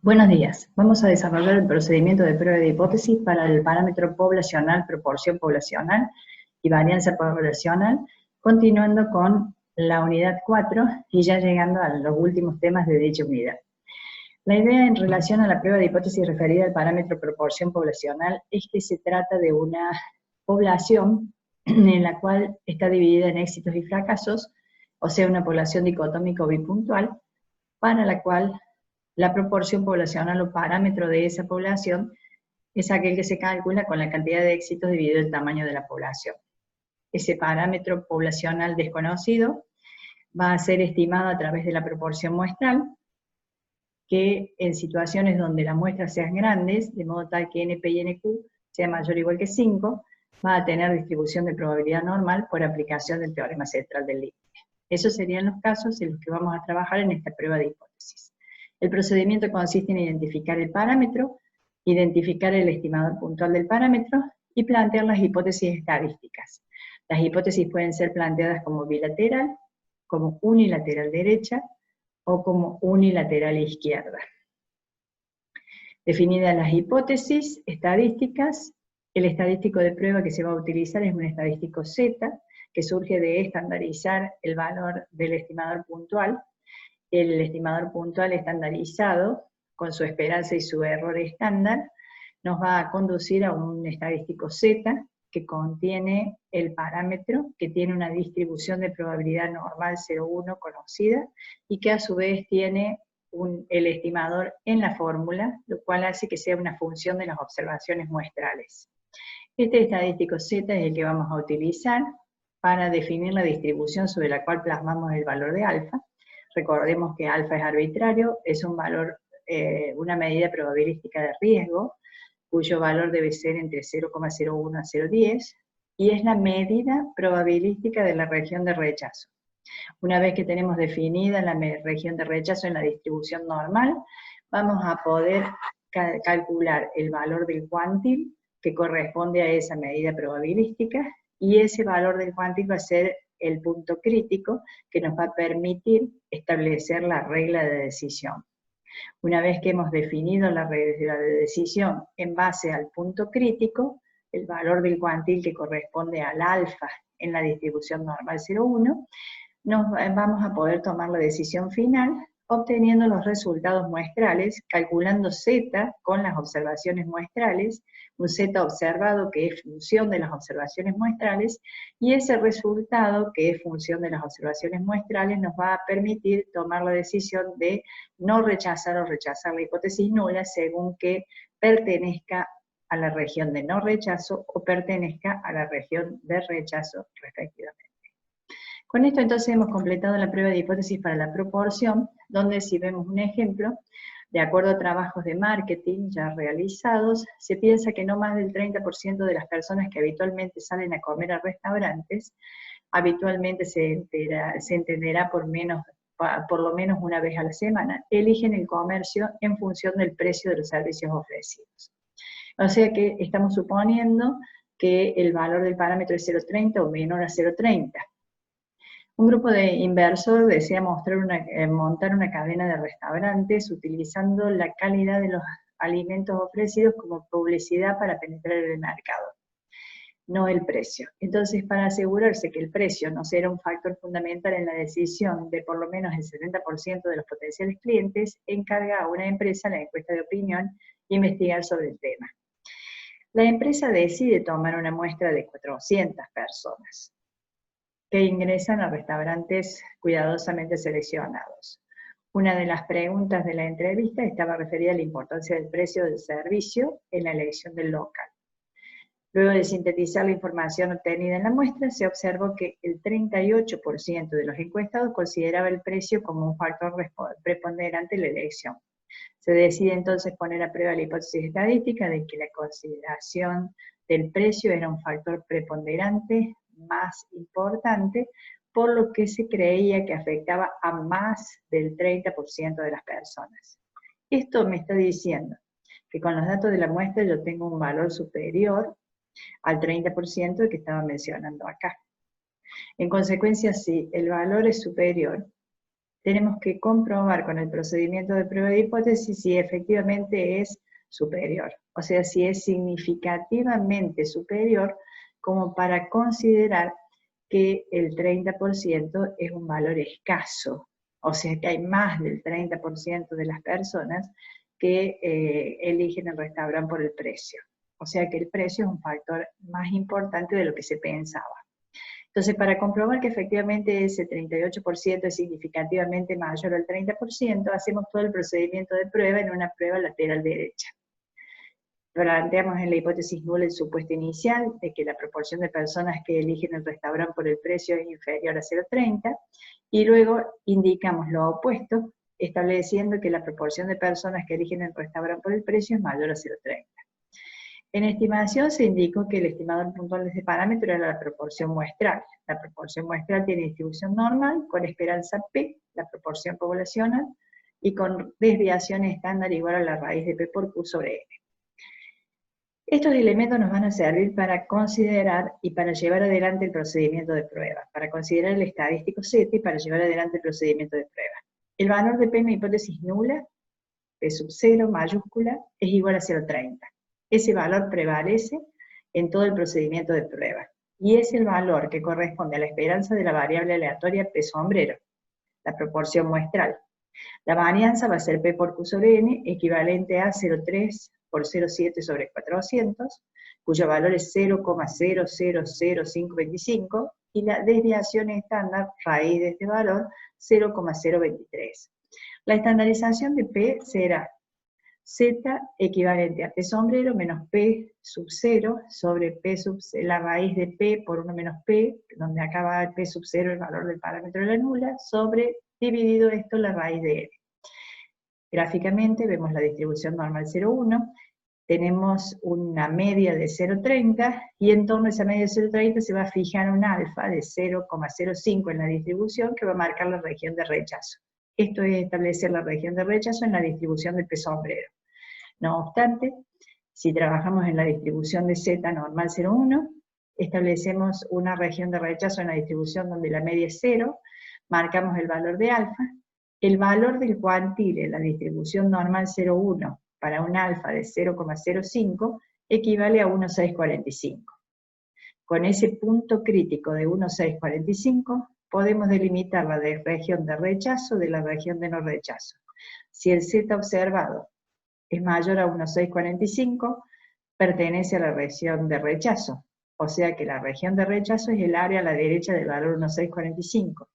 Buenos días. Vamos a desarrollar el procedimiento de prueba de hipótesis para el parámetro poblacional, proporción poblacional y varianza poblacional, continuando con la unidad 4 y ya llegando a los últimos temas de dicha unidad. La idea en relación a la prueba de hipótesis referida al parámetro proporción poblacional es que se trata de una población en la cual está dividida en éxitos y fracasos, o sea, una población dicotómica o bipuntual, para la cual la proporción poblacional o parámetro de esa población es aquel que se calcula con la cantidad de éxitos dividido el tamaño de la población. Ese parámetro poblacional desconocido va a ser estimado a través de la proporción muestral, que en situaciones donde las muestras sean grandes, de modo tal que NP y NQ sea mayor o igual que 5, va a tener distribución de probabilidad normal por aplicación del teorema central del límite. Esos serían los casos en los que vamos a trabajar en esta prueba de hipótesis. El procedimiento consiste en identificar el parámetro, identificar el estimador puntual del parámetro y plantear las hipótesis estadísticas. Las hipótesis pueden ser planteadas como bilateral, como unilateral derecha o como unilateral izquierda. Definidas las hipótesis estadísticas, el estadístico de prueba que se va a utilizar es un estadístico Z, que surge de estandarizar el valor del estimador puntual. El estimador puntual estandarizado, con su esperanza y su error estándar, nos va a conducir a un estadístico Z que contiene el parámetro, que tiene una distribución de probabilidad normal 0,1 conocida, y que a su vez tiene el estimador en la fórmula, lo cual hace que sea una función de las observaciones muestrales. Este estadístico Z es el que vamos a utilizar para definir la distribución sobre la cual plasmamos el valor de alfa. Recordemos que alfa es arbitrario, es un valor, una medida probabilística de riesgo, cuyo valor debe ser entre 0,01 a 0,10, y es la medida probabilística de la región de rechazo. Una vez que tenemos definida la región de rechazo en la distribución normal, vamos a poder calcular el valor del cuantil que corresponde a esa medida probabilística, y ese valor del cuantil va a ser el punto crítico que nos va a permitir establecer la regla de decisión. Una vez que hemos definido la regla de decisión en base al punto crítico, el valor del cuantil que corresponde al alfa en la distribución normal 0,1, vamos a poder tomar la decisión final obteniendo los resultados muestrales, calculando Z con las observaciones muestrales, un Z observado que es función de las observaciones muestrales, y ese resultado que es función de las observaciones muestrales nos va a permitir tomar la decisión de no rechazar o rechazar la hipótesis nula según que pertenezca a la región de no rechazo o pertenezca a la región de rechazo respectivamente. Con esto entonces hemos completado la prueba de hipótesis para la proporción, donde si vemos un ejemplo, de acuerdo a trabajos de marketing ya realizados, se piensa que no más del 30% de las personas que habitualmente salen a comer a restaurantes, habitualmente se entenderá por lo menos una vez a la semana, eligen el comercio en función del precio de los servicios ofrecidos. O sea que estamos suponiendo que el valor del parámetro es 0,30 o menor a 0,30. Un grupo de inversores desea montar una cadena de restaurantes utilizando la calidad de los alimentos ofrecidos como publicidad para penetrar en el mercado, no el precio. Entonces, para asegurarse que el precio no será un factor fundamental en la decisión de por lo menos el 70% de los potenciales clientes, encarga a una empresa la encuesta de opinión e investigar sobre el tema. La empresa decide tomar una muestra de 400 personas que ingresan a restaurantes cuidadosamente seleccionados. Una de las preguntas de la entrevista estaba referida a la importancia del precio del servicio en la elección del local. Luego de sintetizar la información obtenida en la muestra, se observó que el 38% de los encuestados consideraba el precio como un factor preponderante en la elección. Se decide entonces poner a prueba la hipótesis estadística de que la consideración del precio era un factor preponderante más importante, por lo que se creía que afectaba a más del 30% de las personas. Esto me está diciendo que con los datos de la muestra yo tengo un valor superior al 30% que estaba mencionando acá. En consecuencia, si el valor es superior, tenemos que comprobar con el procedimiento de prueba de hipótesis si efectivamente es superior, o sea, si es significativamente superior como para considerar que el 30% es un valor escaso, o sea que hay más del 30% de las personas que eligen el restaurante por el precio. O sea que el precio es un factor más importante de lo que se pensaba. Entonces, para comprobar que efectivamente ese 38% es significativamente mayor al 30%, hacemos todo el procedimiento de prueba en una prueba lateral derecha. Planteamos en la hipótesis nula el supuesto inicial de que la proporción de personas que eligen el restaurante por el precio es inferior a 0,30, y luego indicamos lo opuesto, estableciendo que la proporción de personas que eligen el restaurante por el precio es mayor a 0,30. En estimación se indicó que el estimador puntual de ese parámetro era la proporción muestral. La proporción muestral tiene distribución normal, con esperanza P, la proporción poblacional, y con desviación estándar igual a la raíz de P por Q sobre N. Estos elementos nos van a servir para considerar y para llevar adelante el procedimiento de prueba, para considerar el estadístico Z y para llevar adelante el procedimiento de prueba. El valor de P en una hipótesis nula, P sub 0 mayúscula, es igual a 0,30. Ese valor prevalece en todo el procedimiento de prueba, y es el valor que corresponde a la esperanza de la variable aleatoria P sombrero, la proporción muestral. La varianza va a ser P por Q sobre N, equivalente a 0,3 por 0,7 sobre 400, cuyo valor es 0,000525, y la desviación estándar, raíz de este valor, 0,023. La estandarización de P será Z equivalente a P sombrero menos P sub 0 sobre P sub la raíz de P por 1 menos P, donde acaba P sub 0 el valor del parámetro de la nula, sobre dividido esto la raíz de N. Gráficamente vemos la distribución normal 0,1, tenemos una media de 0,30, y en torno a esa media de 0,30 se va a fijar un alfa de 0,05 en la distribución que va a marcar la región de rechazo. Esto es establecer la región de rechazo en la distribución del P sombrero. No obstante, si trabajamos en la distribución de Z normal 0,1, establecemos una región de rechazo en la distribución donde la media es 0, marcamos el valor de alfa, el valor del cuantile en la distribución normal 0,1 para un alfa de 0,05 equivale a 1,645. Con ese punto crítico de 1,645 podemos delimitar la región de rechazo de la región de no rechazo. Si el Z observado es mayor a 1,645, pertenece a la región de rechazo, o sea que la región de rechazo es el área a la derecha del valor 1,645.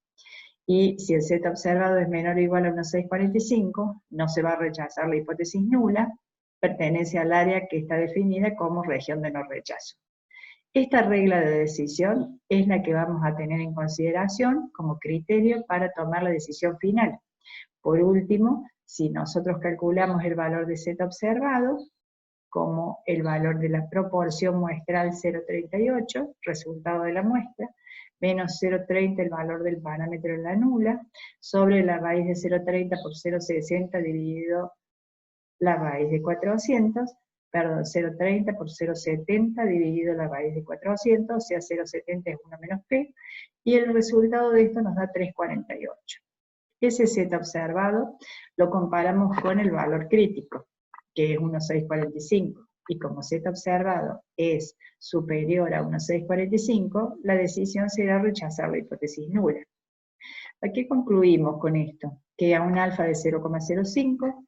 Y si el Z observado es menor o igual a 1,645, no se va a rechazar la hipótesis nula, pertenece al área que está definida como región de no rechazo. Esta regla de decisión es la que vamos a tener en consideración como criterio para tomar la decisión final. Por último, si nosotros calculamos el valor de Z observado, como el valor de la proporción muestral 0,38, resultado de la muestra, menos 0,30 el valor del parámetro de la nula, sobre la raíz de 0,30 por 0,60 dividido la raíz de 400, perdón, 0,30 por 0,70 dividido la raíz de 400, o sea 0,70 es 1 menos P, y el resultado de esto nos da 3,48. Ese Z observado lo comparamos con el valor crítico, que es 1,645, y como Z observado es superior a 1,645, la decisión será rechazar la hipótesis nula. ¿A qué concluimos con esto? Que a un alfa de 0,05,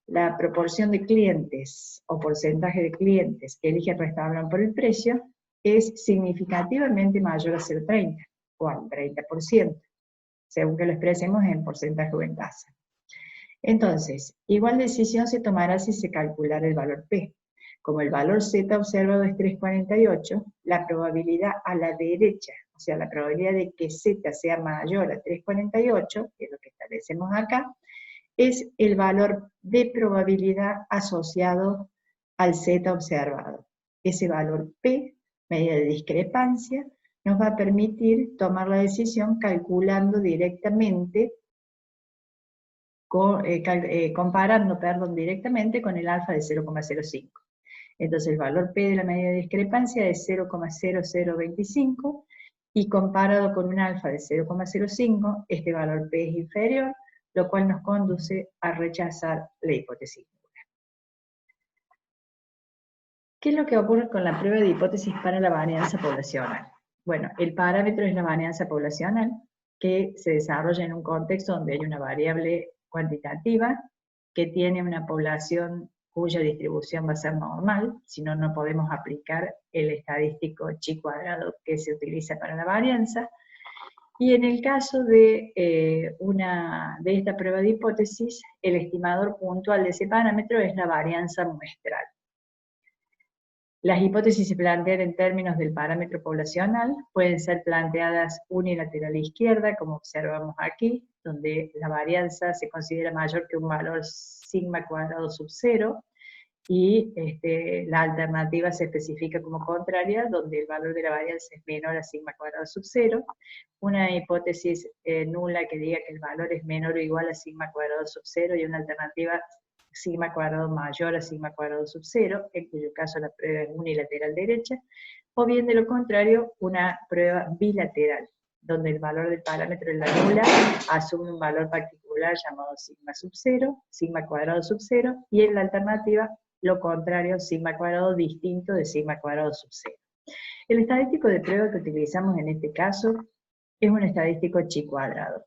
la proporción de clientes o porcentaje de clientes que eligen restaurante por el precio es significativamente mayor a 0,30 o al 30%, según que lo expresemos en porcentaje o en tasa. Entonces, igual decisión se tomará si se calculara el valor P. Como el valor Z observado es 3,48, la probabilidad a la derecha, o sea, la probabilidad de que Z sea mayor a 3,48, que es lo que establecemos acá, es el valor de probabilidad asociado al Z observado. Ese valor P, medida de discrepancia, nos va a permitir tomar la decisión calculando directamente, comparando directamente con el alfa de 0,05. Entonces el valor P de la medida de discrepancia es 0,0025, y comparado con un alfa de 0,05, este valor P es inferior, lo cual nos conduce a rechazar la hipótesis nula. ¿Qué es lo que ocurre con la prueba de hipótesis para la varianza poblacional? Bueno, el parámetro es la varianza poblacional, que se desarrolla en un contexto donde hay una variable cuantitativa que tiene una población cuya distribución va a ser normal, si no, no podemos aplicar el estadístico chi cuadrado que se utiliza para la varianza. Y en el caso de esta prueba de hipótesis, el estimador puntual de ese parámetro es la varianza muestral. Las hipótesis se plantean en términos del parámetro poblacional, pueden ser planteadas unilateral izquierda, como observamos aquí, donde la varianza se considera mayor que un valor sigma cuadrado sub 0, y la alternativa se especifica como contraria, donde el valor de la varianza es menor a sigma cuadrado sub 0, una hipótesis nula que diga que el valor es menor o igual a sigma cuadrado sub 0, y una alternativa sigma cuadrado mayor a sigma cuadrado sub 0, en cuyo caso la prueba es unilateral derecha, o bien de lo contrario, una prueba bilateral, donde el valor del parámetro en la nula asume un valor particular llamado sigma sub 0, sigma cuadrado sub 0, y en la alternativa lo contrario, sigma cuadrado distinto de sigma cuadrado sub 0. El estadístico de prueba que utilizamos en este caso es un estadístico chi cuadrado.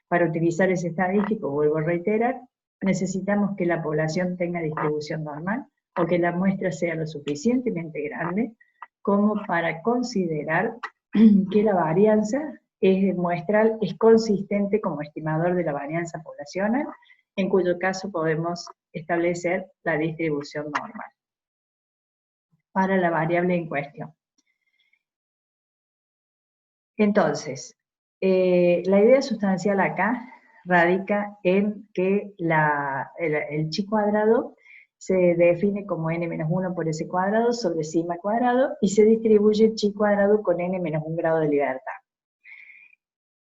Para utilizar ese estadístico, vuelvo a reiterar, necesitamos que la población tenga distribución normal o que la muestra sea lo suficientemente grande como para considerar que la varianza muestral es consistente como estimador de la varianza poblacional, en cuyo caso podemos establecer la distribución normal para la variable en cuestión. Entonces, la idea sustancial acá radica en que el chi cuadrado se define como n-1 por s cuadrado sobre sigma cuadrado y se distribuye chi cuadrado con n-1 grado de libertad.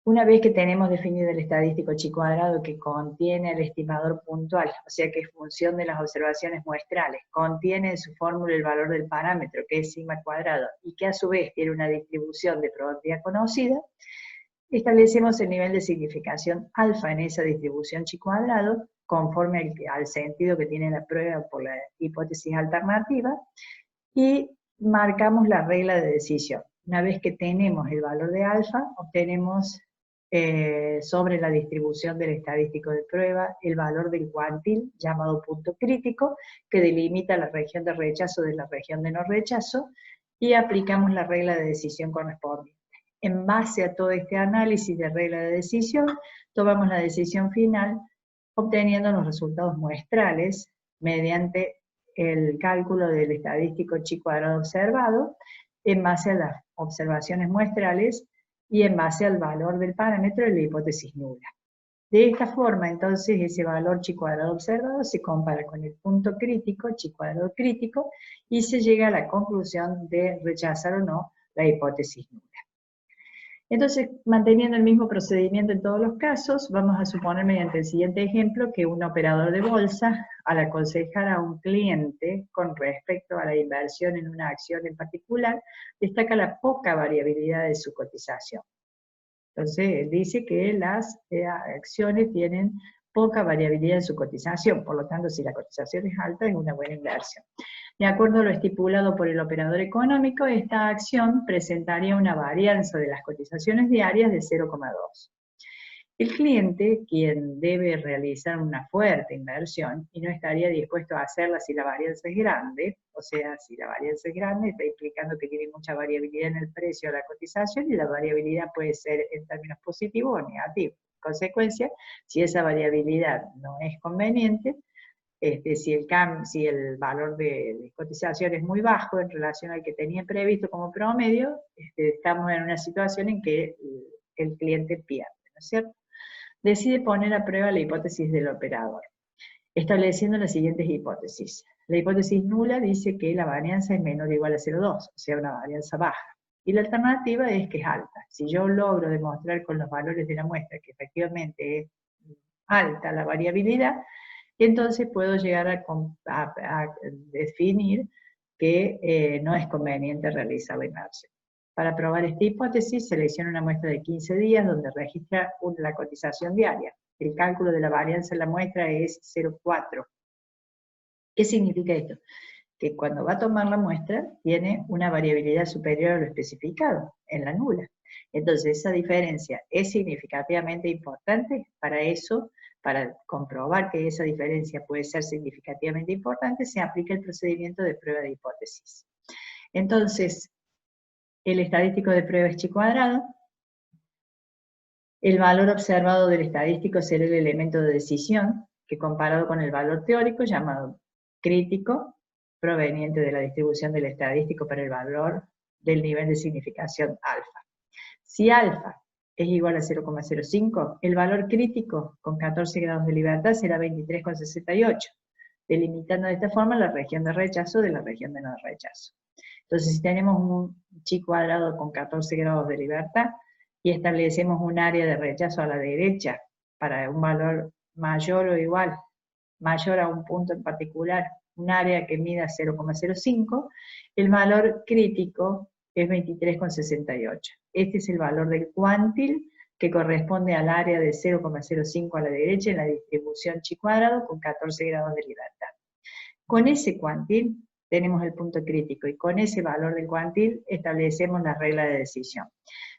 Una vez que tenemos definido el estadístico chi cuadrado que contiene el estimador puntual, o sea que es función de las observaciones muestrales, contiene en su fórmula el valor del parámetro, que es sigma cuadrado, y que a su vez tiene una distribución de probabilidad conocida, establecemos el nivel de significación alfa en esa distribución chi cuadrado, conforme al sentido que tiene la prueba por la hipótesis alternativa, y marcamos la regla de decisión. Una vez que tenemos el valor de alfa, obtenemos sobre la distribución del estadístico de prueba el valor del cuantil, llamado punto crítico, que delimita la región de rechazo de la región de no rechazo, y aplicamos la regla de decisión correspondiente. En base a todo este análisis de regla de decisión, tomamos la decisión final, obteniendo los resultados muestrales mediante el cálculo del estadístico chi cuadrado observado, en base a las observaciones muestrales y en base al valor del parámetro de la hipótesis nula. De esta forma, entonces, ese valor chi cuadrado observado se compara con el punto crítico, chi cuadrado crítico, y se llega a la conclusión de rechazar o no la hipótesis nula. Entonces, manteniendo el mismo procedimiento en todos los casos, vamos a suponer mediante el siguiente ejemplo que un operador de bolsa, al aconsejar a un cliente con respecto a la inversión en una acción en particular, destaca la poca variabilidad de su cotización. Entonces, él dice que las acciones tienen poca variabilidad en su cotización, por lo tanto, si la cotización es alta, es una buena inversión. De acuerdo a lo estipulado por el operador económico, esta acción presentaría una varianza de las cotizaciones diarias de 0,2. El cliente, quien debe realizar una fuerte inversión y no estaría dispuesto a hacerla si la varianza es grande, o sea, si la varianza es grande, está implicando que tiene mucha variabilidad en el precio de la cotización, y la variabilidad puede ser en términos positivos o negativos. En consecuencia, si esa variabilidad no es conveniente, si el valor de cotización es muy bajo en relación al que tenía previsto como promedio, estamos en una situación en que el cliente pierde, ¿no es cierto? Decide poner a prueba la hipótesis del operador, estableciendo las siguientes hipótesis. La hipótesis nula dice que la varianza es menor o igual a 0,2, o sea, una varianza baja. Y la alternativa es que es alta. Si yo logro demostrar con los valores de la muestra que efectivamente es alta la variabilidad, entonces puedo llegar a definir que no es conveniente realizar la inversión. Para probar esta hipótesis, selecciona una muestra de 15 días donde registra la cotización diaria. El cálculo de la varianza en la muestra es 0,4. ¿Qué significa esto? Que cuando va a tomar la muestra, tiene una variabilidad superior a lo especificado, en la nula. Entonces, esa diferencia es significativamente importante. Para eso, para comprobar que esa diferencia puede ser significativamente importante, se aplica el procedimiento de prueba de hipótesis. Entonces, el estadístico de prueba es chi cuadrado. El valor observado del estadístico será el elemento de decisión, que comparado con el valor teórico, llamado crítico, proveniente de la distribución del estadístico para el valor del nivel de significación alfa. Si alfa es igual a 0,05, el valor crítico con 14 grados de libertad será 23,68, delimitando de esta forma la región de rechazo de la región de no rechazo. Entonces, si tenemos un chi cuadrado con 14 grados de libertad y establecemos un área de rechazo a la derecha para un valor mayor o igual, mayor a un punto en particular, un área que mida 0,05, el valor crítico es 23,68. Este es el valor del cuántil que corresponde al área de 0,05 a la derecha en la distribución chi cuadrado con 14 grados de libertad. Con ese cuántil tenemos el punto crítico y con ese valor del cuántil establecemos la regla de decisión.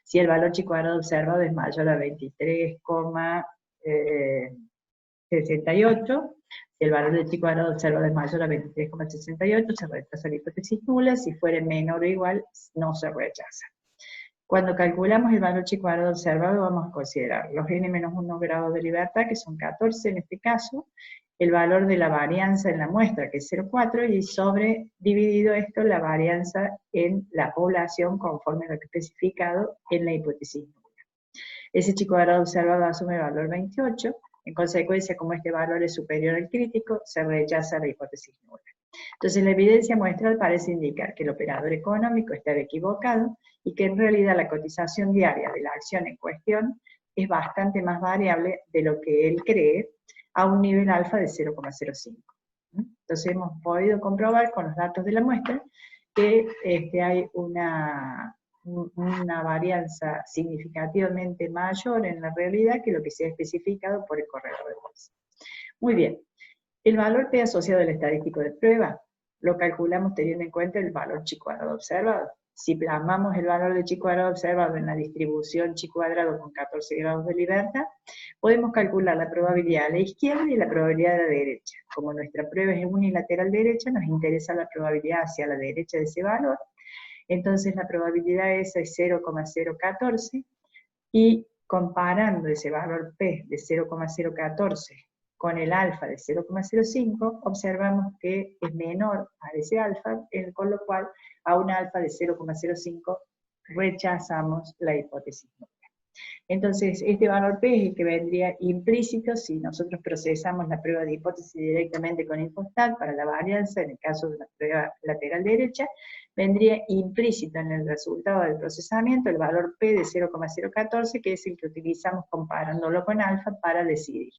Si el valor chi cuadrado observado es mayor a 23,68, si el valor de chi cuadrado observado es mayor a 23,68, se rechaza la hipótesis nula. Si fuera menor o igual, no se rechaza. Cuando calculamos el valor chi cuadrado observado, vamos a considerar los n-1 grados de libertad, que son 14 en este caso, el valor de la varianza en la muestra, que es 0,4, y sobre dividido esto la varianza en la población conforme a lo que he especificado en la hipótesis nula. Ese chi cuadrado observado asume el valor 28, en consecuencia, como este valor es superior al crítico, se rechaza la hipótesis nula. Entonces, la evidencia muestral parece indicar que el operador económico estaba equivocado y que en realidad la cotización diaria de la acción en cuestión es bastante más variable de lo que él cree, a un nivel alfa de 0,05. Entonces hemos podido comprobar con los datos de la muestra que hay una varianza significativamente mayor en la realidad que lo que se ha especificado por el corredor de bolsa. Muy bien. El valor P asociado al estadístico de prueba lo calculamos teniendo en cuenta el valor chi cuadrado observado. Si plasmamos el valor de chi cuadrado observado en la distribución chi cuadrado con 14 grados de libertad, podemos calcular la probabilidad a la izquierda y la probabilidad a la derecha. Como nuestra prueba es unilateral derecha, nos interesa la probabilidad hacia la derecha de ese valor. Entonces la probabilidad esa es 0,014 y comparando ese valor P de 0,014 con el alfa de 0,05, observamos que es menor a ese alfa, con lo cual a un alfa de 0,05 rechazamos la hipótesis nula. Entonces, este valor P es el que vendría implícito si nosotros procesamos la prueba de hipótesis directamente con Infostat para la varianza, en el caso de la prueba lateral derecha, vendría implícito en el resultado del procesamiento el valor P de 0,014, que es el que utilizamos comparándolo con alfa para decidir.